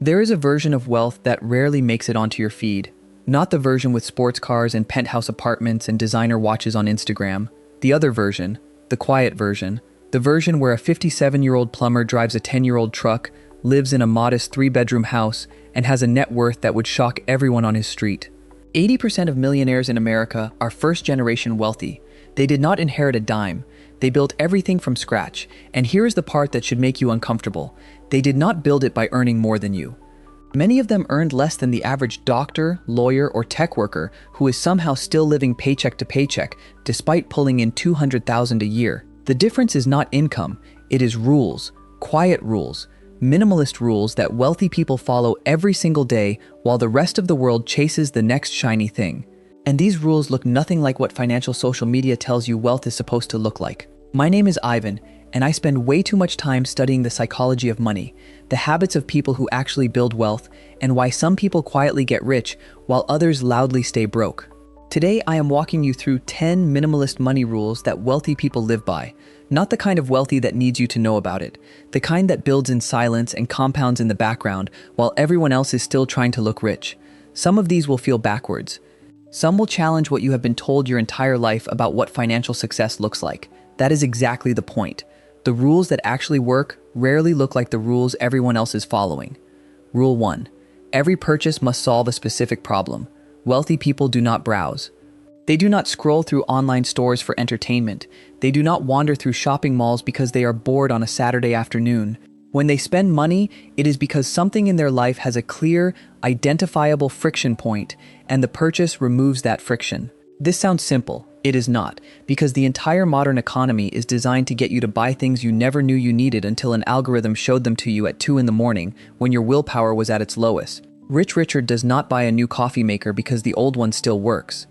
There is a version of wealth that rarely makes it onto your feed. Not the version with sports cars and penthouse apartments and designer watches on Instagram. The other version, the quiet version, the version where a 57-year-old plumber drives a 10-year-old truck, lives in a modest 3-bedroom house, and has a net worth that would shock everyone on his street. 80% of millionaires in America are first-generation wealthy. They did not inherit a dime. They built everything from scratch. And here is the part that should make you uncomfortable. They did not build it by earning more than you. Many of them earned less than the average doctor, lawyer, or tech worker who is somehow still living paycheck to paycheck, despite pulling in $200,000 a year. The difference is not income, it is rules, quiet rules, minimalist rules that wealthy people follow every single day while the rest of the world chases the next shiny thing. And these rules look nothing like what financial social media tells you wealth is supposed to look like. My name is Ivan, and I spend way too much time studying the psychology of money, the habits of people who actually build wealth, and why some people quietly get rich while others loudly stay broke. Today, I am walking you through 10 minimalist money rules that wealthy people live by. Not the kind of wealthy that needs you to know about it, the kind that builds in silence and compounds in the background while everyone else is still trying to look rich. Some of these will feel backwards. Some will challenge what you have been told your entire life about what financial success looks like. That is exactly the point. The rules that actually work rarely look like the rules everyone else is following. Rule 1. Every purchase must solve a specific problem. Wealthy people do not browse. They do not scroll through online stores for entertainment. They do not wander through shopping malls because they are bored on a Saturday afternoon. When they spend money, it is because something in their life has a clear, identifiable friction point, and the purchase removes that friction. This sounds simple. It is not, because the entire modern economy is designed to get you to buy things you never knew you needed until an algorithm showed them to you at 2 in the morning when your willpower was at its lowest. Rich Richard does not buy a new coffee maker because the old one still works.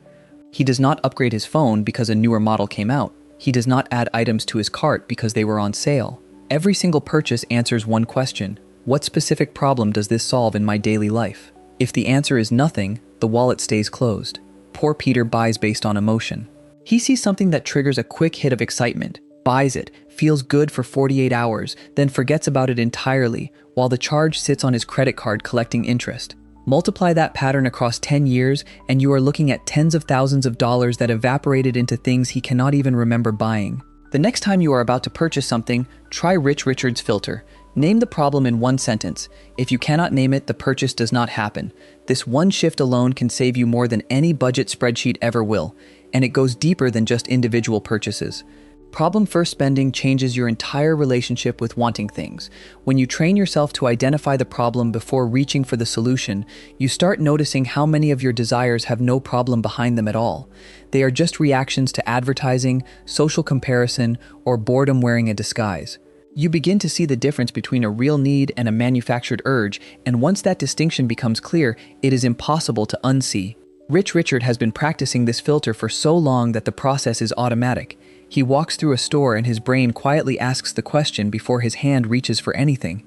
He does not upgrade his phone because a newer model came out. He does not add items to his cart because they were on sale. Every single purchase answers one question: what specific problem does this solve in my daily life? If the answer is nothing, the wallet stays closed. Poor Peter buys based on emotion. He sees something that triggers a quick hit of excitement, buys it, feels good for 48 hours, then forgets about it entirely, while the charge sits on his credit card collecting interest. Multiply that pattern across 10 years, and you are looking at tens of thousands of dollars that evaporated into things he cannot even remember buying. The next time you are about to purchase something, try Rich Richard's filter. Name the problem in one sentence. If you cannot name it, the purchase does not happen. This one shift alone can save you more than any budget spreadsheet ever will, and it goes deeper than just individual purchases. Problem-first spending changes your entire relationship with wanting things. When you train yourself to identify the problem before reaching for the solution, you start noticing how many of your desires have no problem behind them at all. They are just reactions to advertising, social comparison, or boredom wearing a disguise. You begin to see the difference between a real need and a manufactured urge, and once that distinction becomes clear, it is impossible to unsee. Rich Richard has been practicing this filter for so long that the process is automatic. He walks through a store and his brain quietly asks the question before his hand reaches for anything.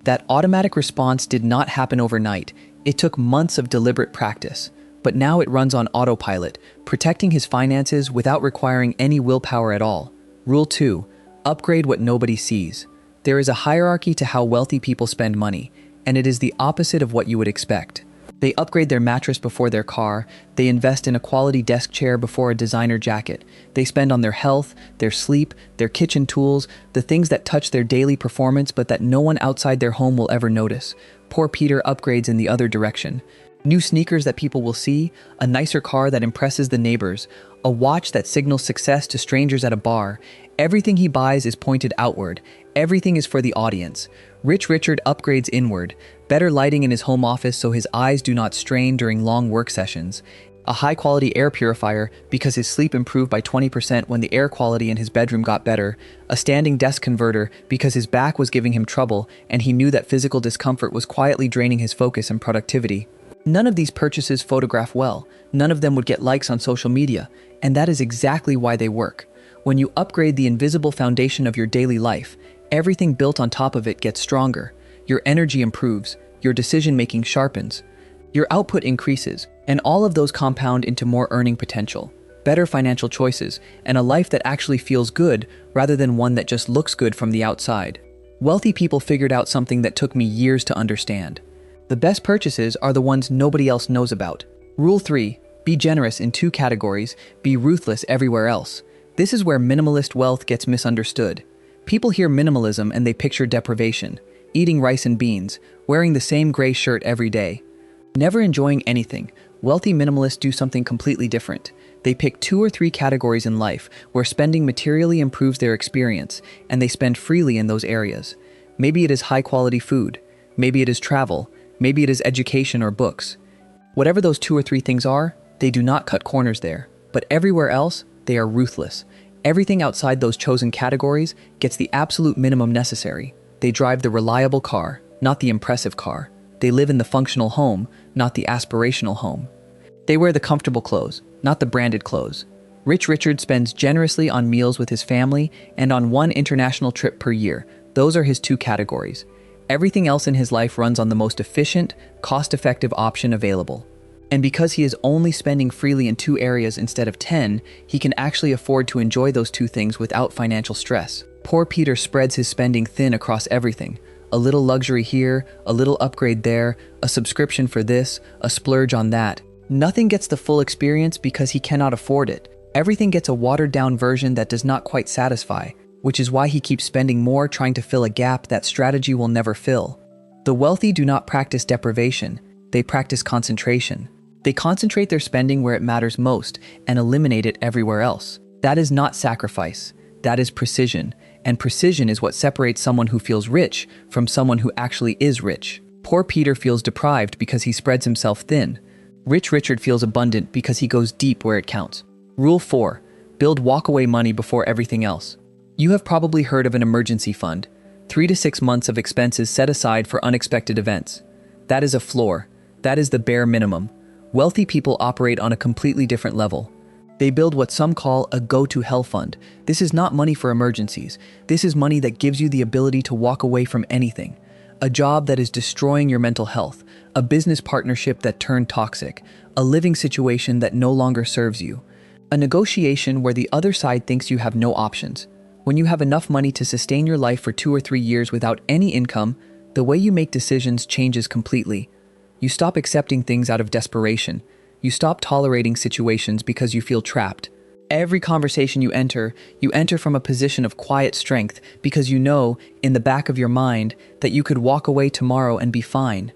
That automatic response did not happen overnight. It took months of deliberate practice. But now it runs on autopilot, protecting his finances without requiring any willpower at all. Rule 2. Upgrade what nobody sees. There is a hierarchy to how wealthy people spend money, and it is the opposite of what you would expect. They upgrade their mattress before their car. They invest in a quality desk chair before a designer jacket. They spend on their health, their sleep, their kitchen tools, the things that touch their daily performance but that no one outside their home will ever notice. Poor Peter upgrades in the other direction. New sneakers that people will see, a nicer car that impresses the neighbors, a watch that signals success to strangers at a bar. Everything he buys is pointed outward. Everything is for the audience. Rich Richard upgrades inward. Better lighting in his home office so his eyes do not strain during long work sessions. A high-quality air purifier because his sleep improved by 20% when the air quality in his bedroom got better. A standing desk converter because his back was giving him trouble and he knew that physical discomfort was quietly draining his focus and productivity. None of these purchases photograph well. None of them would get likes on social media. And that is exactly why they work. When you upgrade the invisible foundation of your daily life, everything built on top of it gets stronger. Your energy improves, your decision-making sharpens, your output increases, and all of those compound into more earning potential, better financial choices, and a life that actually feels good rather than one that just looks good from the outside. Wealthy people figured out something that took me years to understand. The best purchases are the ones nobody else knows about. Rule 3. Be generous in 2 categories, be ruthless everywhere else. This is where minimalist wealth gets misunderstood. People hear minimalism and they picture deprivation, eating rice and beans, wearing the same gray shirt every day, never enjoying anything. Wealthy minimalists do something completely different. They pick 2 or 3 categories in life where spending materially improves their experience, and they spend freely in those areas. Maybe it is high-quality food. Maybe it is travel. Maybe it is education or books. Whatever those 2 or 3 things are, they do not cut corners there. But everywhere else, they are ruthless. Everything outside those chosen categories gets the absolute minimum necessary. They drive the reliable car, not the impressive car. They live in the functional home, not the aspirational home. They wear the comfortable clothes, not the branded clothes. Rich Richard spends generously on meals with his family and on 1 international trip per year. Those are his 2 categories. Everything else in his life runs on the most efficient, cost-effective option available. And because he is only spending freely in 2 areas instead of 10, he can actually afford to enjoy those 2 things without financial stress. Poor Peter spreads his spending thin across everything. A little luxury here, a little upgrade there, a subscription for this, a splurge on that. Nothing gets the full experience because he cannot afford it. Everything gets a watered-down version that does not quite satisfy, which is why he keeps spending more trying to fill a gap that strategy will never fill. The wealthy do not practice deprivation, they practice concentration. They concentrate their spending where it matters most and eliminate it everywhere else. That is not sacrifice, that is precision, and precision is what separates someone who feels rich from someone who actually is rich. Poor Peter feels deprived because he spreads himself thin. Rich Richard feels abundant because he goes deep where it counts. Rule 4. Build walkaway money before everything else. You have probably heard of an emergency fund, 3 to 6 months of expenses set aside for unexpected events. That is a floor. That is the bare minimum. Wealthy people operate on a completely different level. They build what some call a go-to-hell fund. This is not money for emergencies. This is money that gives you the ability to walk away from anything. A job that is destroying your mental health, a business partnership that turned toxic, a living situation that no longer serves you, a negotiation where the other side thinks you have no options. When you have enough money to sustain your life for 2 or 3 years without any income, the way you make decisions changes completely. You stop accepting things out of desperation. You stop tolerating situations because you feel trapped. Every conversation you enter from a position of quiet strength because you know, in the back of your mind, that you could walk away tomorrow and be fine.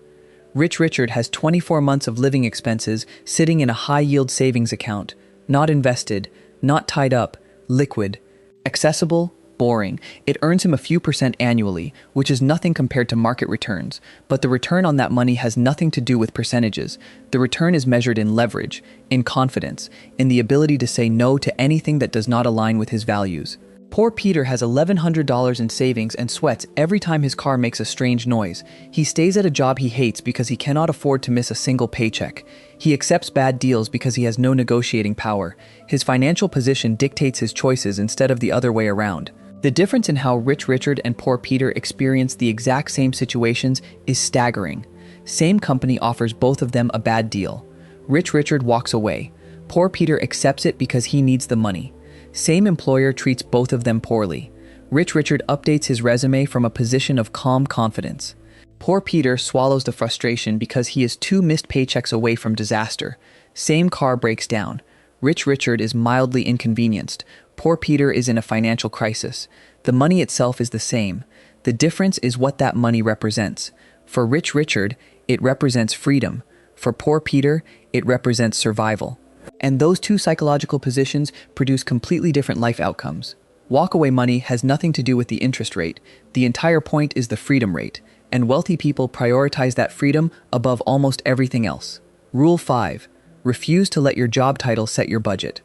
Rich Richard has 24 months of living expenses sitting in a high-yield savings account, not invested, not tied up, liquid, accessible, boring. It earns him a few percent annually, which is nothing compared to market returns, but the return on that money has nothing to do with percentages. The return is measured in leverage, in confidence, in the ability to say no to anything that does not align with his values. Poor Peter has $1,100 in savings and sweats every time his car makes a strange noise. He stays at a job he hates because he cannot afford to miss a single paycheck. He accepts bad deals because he has no negotiating power. His financial position dictates his choices instead of the other way around. The difference in how Rich Richard and Poor Peter experience the exact same situations is staggering. Same company offers both of them a bad deal. Rich Richard walks away. Poor Peter accepts it because he needs the money. Same employer treats both of them poorly. Rich Richard updates his resume from a position of calm confidence. Poor Peter swallows the frustration because he is 2 missed paychecks away from disaster. Same car breaks down. Rich Richard is mildly inconvenienced. Poor Peter is in a financial crisis. The money itself is the same. The difference is what that money represents. For Rich Richard, it represents freedom. For Poor Peter, it represents survival. And those 2 psychological positions produce completely different life outcomes. Walkaway money has nothing to do with the interest rate. The entire point is the freedom rate, and wealthy people prioritize that freedom above almost everything else. Rule 5. Refuse to let your job title set your budget.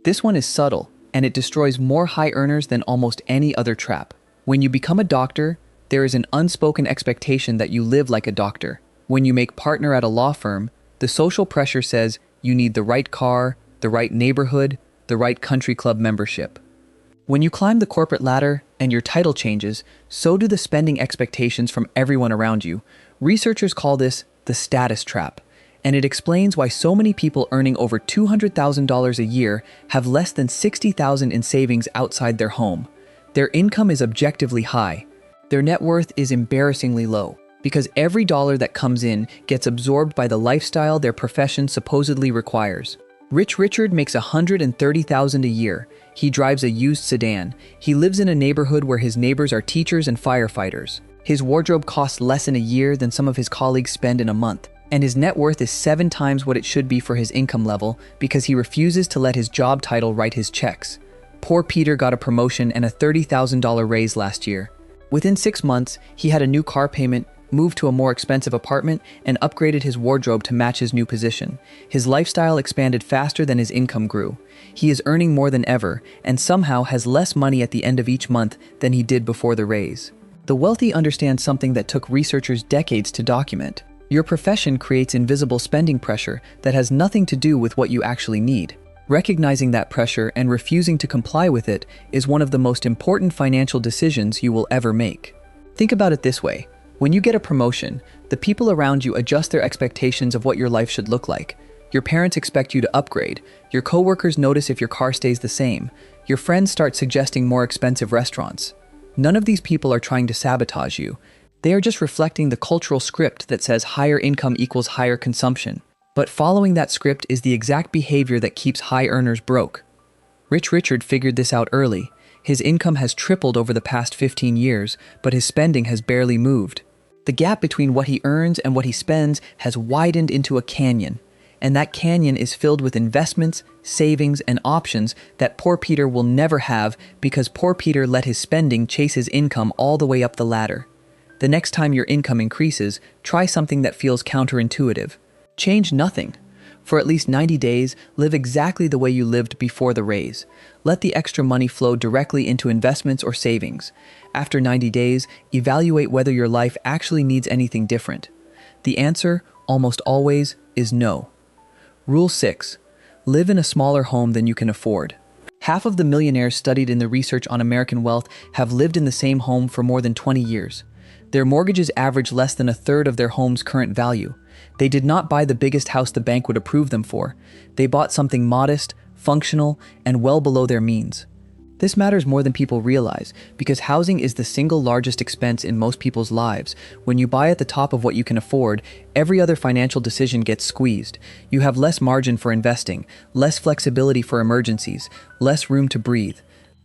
This one is subtle, and it destroys more high earners than almost any other trap. When you become a doctor, there is an unspoken expectation that you live like a doctor. When you make partner at a law firm, the social pressure says you need the right car, the right neighborhood, the right country club membership. When you climb the corporate ladder and your title changes, so do the spending expectations from everyone around you. Researchers call this the status trap, and it explains why so many people earning over $200,000 a year have less than $60,000 in savings outside their home. Their income is objectively high. Their net worth is embarrassingly low, because every dollar that comes in gets absorbed by the lifestyle their profession supposedly requires. Rich Richard makes $130,000 a year. He drives a used sedan. He lives in a neighborhood where his neighbors are teachers and firefighters. His wardrobe costs less in a year than some of his colleagues spend in a month. And his net worth is 7 times what it should be for his income level because he refuses to let his job title write his checks. Poor Peter got a promotion and a $30,000 raise last year. Within 6 months, he had a new car payment, moved to a more expensive apartment, and upgraded his wardrobe to match his new position. His lifestyle expanded faster than his income grew. He is earning more than ever, and somehow has less money at the end of each month than he did before the raise. The wealthy understand something that took researchers decades to document. Your profession creates invisible spending pressure that has nothing to do with what you actually need. Recognizing that pressure and refusing to comply with it is one of the most important financial decisions you will ever make. Think about it this way. When you get a promotion, the people around you adjust their expectations of what your life should look like. Your parents expect you to upgrade. Your coworkers notice if your car stays the same. Your friends start suggesting more expensive restaurants. None of these people are trying to sabotage you. They are just reflecting the cultural script that says higher income equals higher consumption. But following that script is the exact behavior that keeps high earners broke. Rich Richard figured this out early. His income has tripled over the past 15 years, but his spending has barely moved. The gap between what he earns and what he spends has widened into a canyon, and that canyon is filled with investments, savings, and options that poor Peter will never have because poor Peter let his spending chase his income all the way up the ladder. The next time your income increases, try something that feels counterintuitive. Change nothing. For at least 90 days, live exactly the way you lived before the raise. Let the extra money flow directly into investments or savings. After 90 days, evaluate whether your life actually needs anything different. The answer, almost always, is no. Rule 6. Live in a smaller home than you can afford. Half of the millionaires studied in the research on American wealth have lived in the same home for more than 20 years. Their mortgages average less than a third of their home's current value. They did not buy the biggest house the bank would approve them for. They bought something modest, functional, and well below their means. This matters more than people realize because housing is the single largest expense in most people's lives. When you buy at the top of what you can afford, every other financial decision gets squeezed. You have less margin for investing, less flexibility for emergencies, less room to breathe.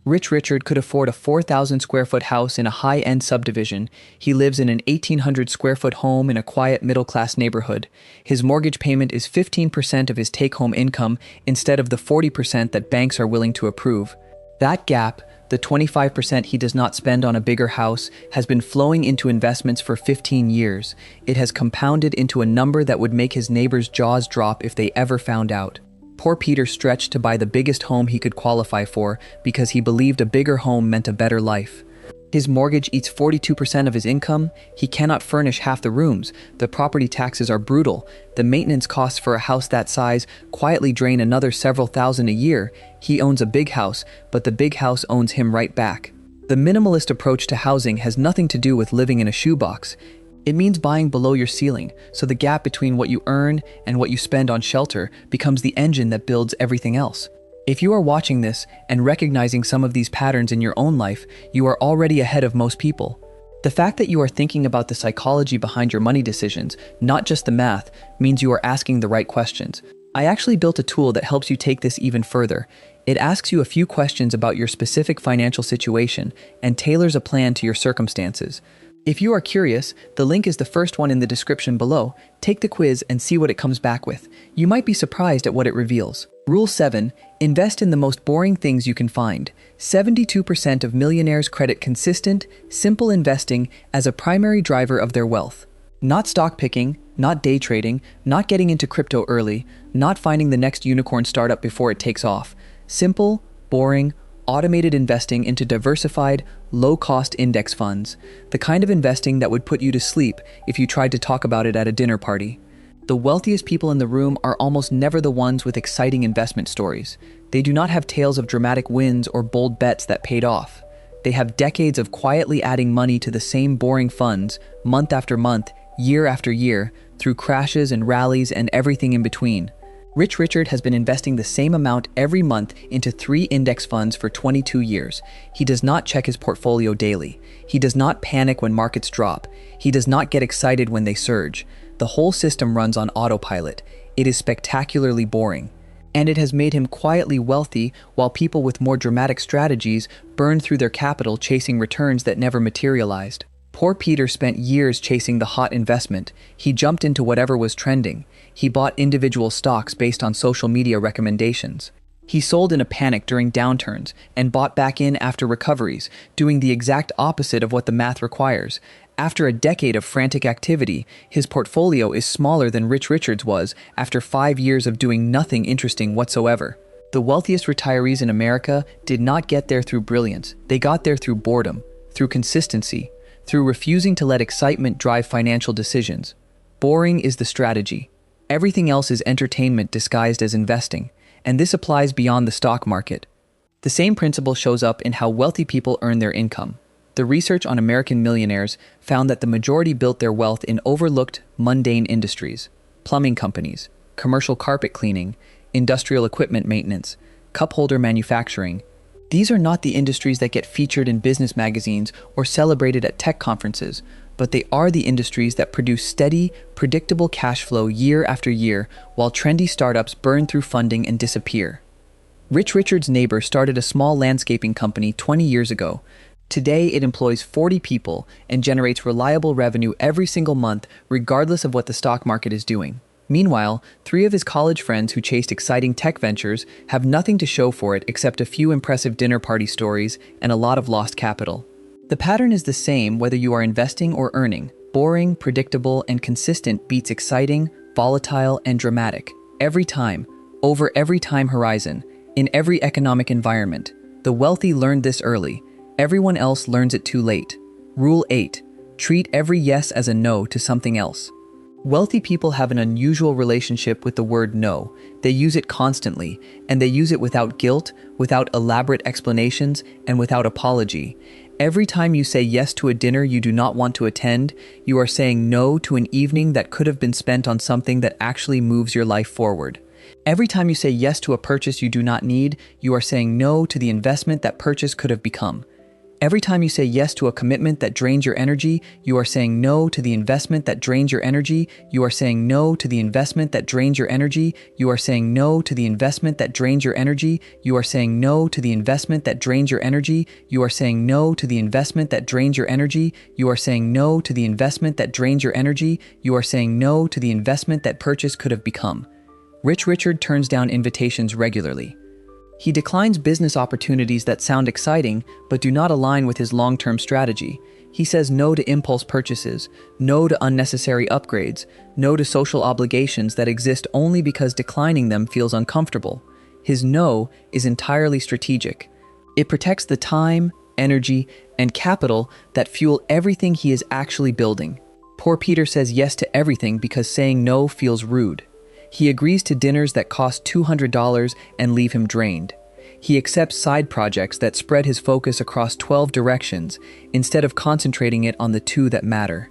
Rich Richard could afford a 4,000 square foot house in a high-end subdivision. He lives in an 1,800 square foot home in a quiet middle-class neighborhood. His mortgage payment is 15% of his take-home income instead of the 40% that banks are willing to approve. That gap, the 25% he does not spend on a bigger house, has been flowing into investments for 15 years. It has compounded into a number that would make his neighbors' jaws drop if they ever found out. Poor Peter stretched to buy the biggest home he could qualify for because he believed a bigger home meant a better life. His mortgage eats 42% of his income. He cannot furnish half the rooms. The property taxes are brutal. The maintenance costs for a house that size quietly drain another several thousand a year. He owns a big house, but the big house owns him right back. The minimalist approach to housing has nothing to do with living in a shoebox. It means buying below your ceiling, so the gap between what you earn and what you spend on shelter becomes the engine that builds everything else. If you are watching this and recognizing some of these patterns in your own life, you are already ahead of most people. The fact that you are thinking about the psychology behind your money decisions, not just the math, means you are asking the right questions. I actually built a tool that helps you take this even further. It asks you a few questions about your specific financial situation and tailors a plan to your circumstances. If you are curious, the link is the first one in the description below. Take the quiz and see what it comes back with. You might be surprised at what it reveals. Rule 7. Invest in the most boring things you can find. 72% of millionaires credit consistent, simple investing as a primary driver of their wealth. Not stock picking, not day trading, not getting into crypto early, not finding the next unicorn startup before it takes off. Simple, boring, automated investing into diversified, low-cost index funds, the kind of investing that would put you to sleep if you tried to talk about it at a dinner party. The wealthiest people in the room are almost never the ones with exciting investment stories. They do not have tales of dramatic wins or bold bets that paid off. They have decades of quietly adding money to the same boring funds, month after month, year after year, through crashes and rallies and everything in between. Rich Richard has been investing the same amount every month into 3 index funds for 22 years. He does not check his portfolio daily. He does not panic when markets drop. He does not get excited when they surge. The whole system runs on autopilot. It is spectacularly boring. And it has made him quietly wealthy while people with more dramatic strategies burn through their capital chasing returns that never materialized. Poor Peter spent years chasing the hot investment. He jumped into whatever was trending. He bought individual stocks based on social media recommendations. He sold in a panic during downturns and bought back in after recoveries, doing the exact opposite of what the math requires. After a decade of frantic activity, his portfolio is smaller than Rich Richard's was after 5 years of doing nothing interesting whatsoever. The wealthiest retirees in America did not get there through brilliance. They got there through boredom, through consistency, through refusing to let excitement drive financial decisions. Boring is the strategy. Everything else is entertainment disguised as investing, and this applies beyond the stock market. The same principle shows up in how wealthy people earn their income. The research on American millionaires found that the majority built their wealth in overlooked, mundane industries: plumbing companies, commercial carpet cleaning, industrial equipment maintenance, cup holder manufacturing. These are not the industries that get featured in business magazines or celebrated at tech conferences, but they are the industries that produce steady, predictable cash flow year after year while trendy startups burn through funding and disappear. Rich Richard's neighbor started a small landscaping company 20 years ago. Today, it employs 40 people and generates reliable revenue every single month, regardless of what the stock market is doing. Meanwhile, 3 of his college friends who chased exciting tech ventures have nothing to show for it except a few impressive dinner party stories and a lot of lost capital. The pattern is the same whether you are investing or earning. Boring, predictable, and consistent beats exciting, volatile, and dramatic. Every time, over every time horizon, in every economic environment. The wealthy learned this early. Everyone else learns it too late. Rule 8. Treat every yes as a no to something else. Wealthy people have an unusual relationship with the word no. They use it constantly, and they use it without guilt, without elaborate explanations, and without apology. Every time you say yes to a dinner you do not want to attend, you are saying no to an evening that could have been spent on something that actually moves your life forward. Every time you say yes to a purchase you do not need, you are saying no to the investment that purchase could have become. Every time you say yes to a commitment that drains your energy, you are saying no to the investment that drains your energy. You are saying no to the investment that drains your energy. You are saying no to the investment that drains your energy. You are saying no to the investment that drains your energy. You are saying no to the investment that drains your energy. You are saying no to the investment that drains your energy. You are saying no to the investment that purchase could have become. Rich Richard turns down invitations regularly. He declines business opportunities that sound exciting but do not align with his long-term strategy. He says no to impulse purchases, no to unnecessary upgrades, no to social obligations that exist only because declining them feels uncomfortable. His no is entirely strategic. It protects the time, energy, and capital that fuel everything he is actually building. Poor Peter says yes to everything because saying no feels rude. He agrees to dinners that cost $200 and leave him drained. He accepts side projects that spread his focus across 12 directions instead of concentrating it on the 2 that matter.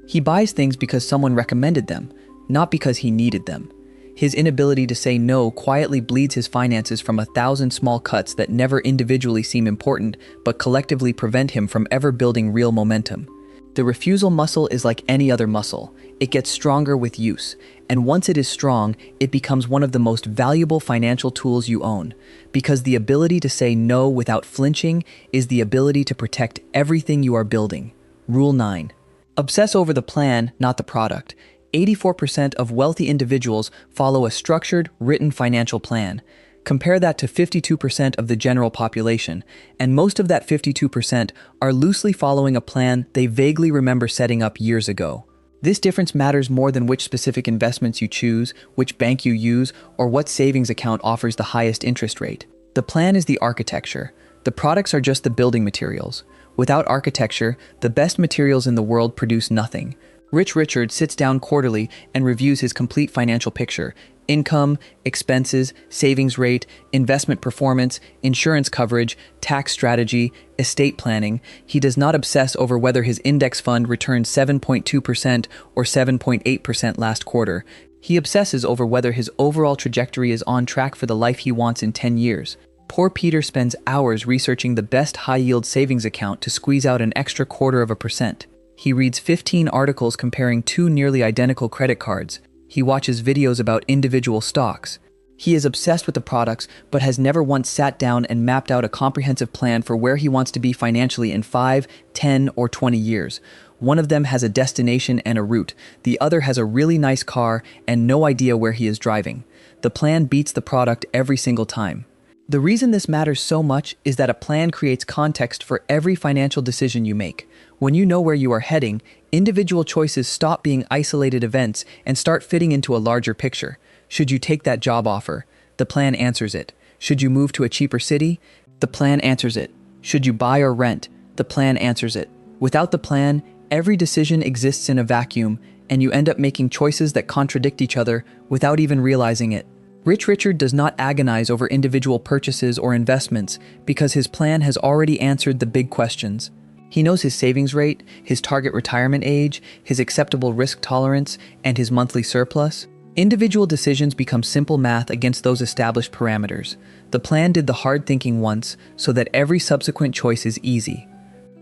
He buys things because someone recommended them, not because he needed them. His inability to say no quietly bleeds his finances from 1,000 small cuts that never individually seem important but collectively prevent him from ever building real momentum. The refusal muscle is like any other muscle. It gets stronger with use, and once it is strong, it becomes one of the most valuable financial tools you own, because the ability to say no without flinching is the ability to protect everything you are building. Rule 9. Obsess over the plan, not the product. 84% of wealthy individuals follow a structured, written financial plan. Compare that to 52% of the general population, and most of that 52% are loosely following a plan they vaguely remember setting up years ago. This difference matters more than which specific investments you choose, which bank you use, or what savings account offers the highest interest rate. The plan is the architecture. The products are just the building materials. Without architecture, the best materials in the world produce nothing. Rich Richard sits down quarterly and reviews his complete financial picture: income, expenses, savings rate, investment performance, insurance coverage, tax strategy, estate planning. He does not obsess over whether his index fund returned 7.2% or 7.8% last quarter. He obsesses over whether his overall trajectory is on track for the life he wants in 10 years. Poor Peter spends hours researching the best high-yield savings account to squeeze out an extra 0.25%. He reads 15 articles comparing two nearly identical credit cards. He watches videos about individual stocks. He is obsessed with the products, but has never once sat down and mapped out a comprehensive plan for where he wants to be financially in 5, 10, or 20 years. One of them has a destination and a route. The other has a really nice car and no idea where he is driving. The plan beats the product every single time. The reason this matters so much is that a plan creates context for every financial decision you make. When you know where you are heading, individual choices stop being isolated events and start fitting into a larger picture. Should you take that job offer? The plan answers it. Should you move to a cheaper city? The plan answers it. Should you buy or rent? The plan answers it. Without the plan, every decision exists in a vacuum, and you end up making choices that contradict each other without even realizing it. Rich Richard does not agonize over individual purchases or investments because his plan has already answered the big questions. He knows his savings rate, his target retirement age, his acceptable risk tolerance, and his monthly surplus. Individual decisions become simple math against those established parameters. The plan did the hard thinking once so that every subsequent choice is easy.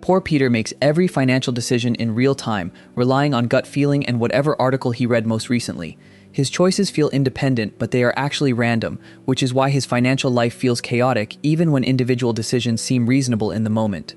Poor Peter makes every financial decision in real time, relying on gut feeling and whatever article he read most recently. His choices feel independent, but they are actually random, which is why his financial life feels chaotic even when individual decisions seem reasonable in the moment.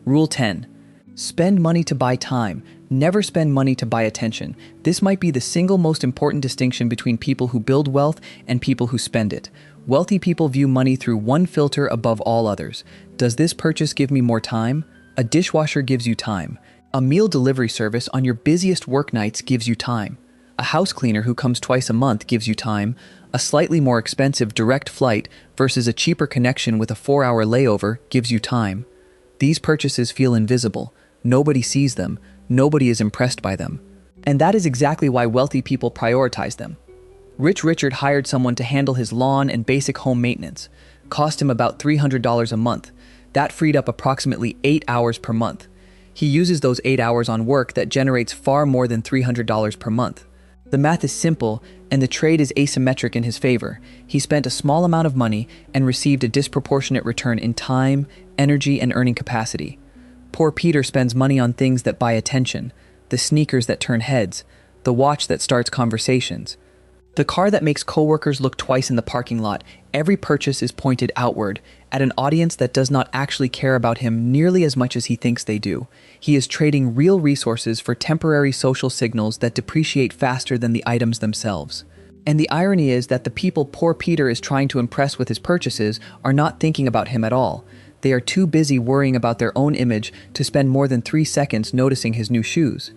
Rule 10. Spend money to buy time. Never spend money to buy attention. This might be the single most important distinction between people who build wealth and people who spend it. Wealthy people view money through one filter above all others. Does this purchase give me more time? A dishwasher gives you time. A meal delivery service on your busiest work nights gives you time. A house cleaner who comes twice a month gives you time. A slightly more expensive direct flight versus a cheaper connection with a 4-hour layover gives you time. These purchases feel invisible. Nobody sees them. Nobody is impressed by them. And that is exactly why wealthy people prioritize them. Rich Richard hired someone to handle his lawn and basic home maintenance. Cost him about $300 a month. That freed up approximately 8 hours per month. He uses those 8 hours on work that generates far more than $300 per month. The math is simple, and the trade is asymmetric in his favor. He spent a small amount of money and received a disproportionate return in time, energy, and earning capacity. Poor Peter spends money on things that buy attention, the sneakers that turn heads, the watch that starts conversations, the car that makes coworkers look twice in the parking lot. Every purchase is pointed outward, at an audience that does not actually care about him nearly as much as he thinks they do. He is trading real resources for temporary social signals that depreciate faster than the items themselves. And the irony is that the people poor Peter is trying to impress with his purchases are not thinking about him at all. They are too busy worrying about their own image to spend more than 3 seconds noticing his new shoes.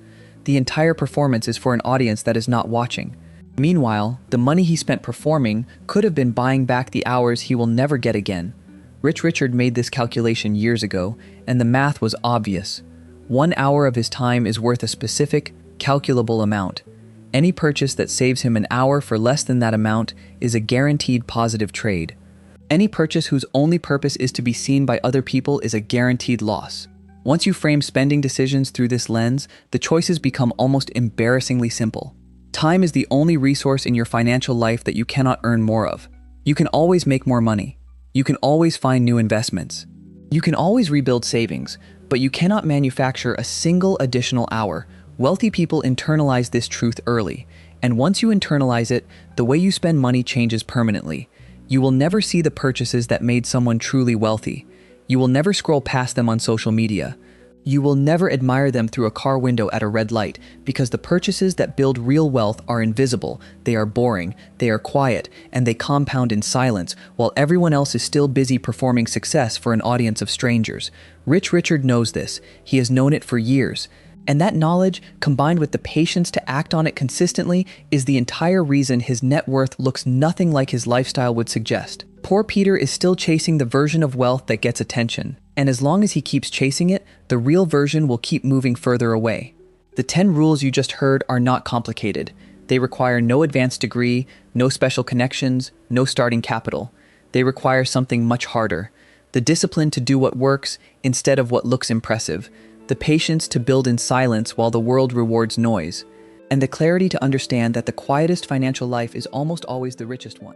The entire performance is for an audience that is not watching. Meanwhile, the money he spent performing could have been buying back the hours he will never get again. Rich Richard made this calculation years ago, and the math was obvious. 1 hour of his time is worth a specific, calculable amount. Any purchase that saves him an hour for less than that amount is a guaranteed positive trade. Any purchase whose only purpose is to be seen by other people is a guaranteed loss. Once you frame spending decisions through this lens, the choices become almost embarrassingly simple. Time is the only resource in your financial life that you cannot earn more of. You can always make more money. You can always find new investments. You can always rebuild savings, but you cannot manufacture a single additional hour. Wealthy people internalize this truth early, and once you internalize it, the way you spend money changes permanently. You will never see the purchases that made someone truly wealthy. You will never scroll past them on social media. You will never admire them through a car window at a red light, because the purchases that build real wealth are invisible, they are boring, they are quiet, and they compound in silence, while everyone else is still busy performing success for an audience of strangers. Rich Richard knows this. He has known it for years. And that knowledge, combined with the patience to act on it consistently, is the entire reason his net worth looks nothing like his lifestyle would suggest. Poor Peter is still chasing the version of wealth that gets attention. And as long as he keeps chasing it, the real version will keep moving further away. The 10 rules you just heard are not complicated. They require no advanced degree, no special connections, no starting capital. They require something much harder. The discipline to do what works instead of what looks impressive. The patience to build in silence while the world rewards noise. and the clarity to understand that the quietest financial life is almost always the richest one.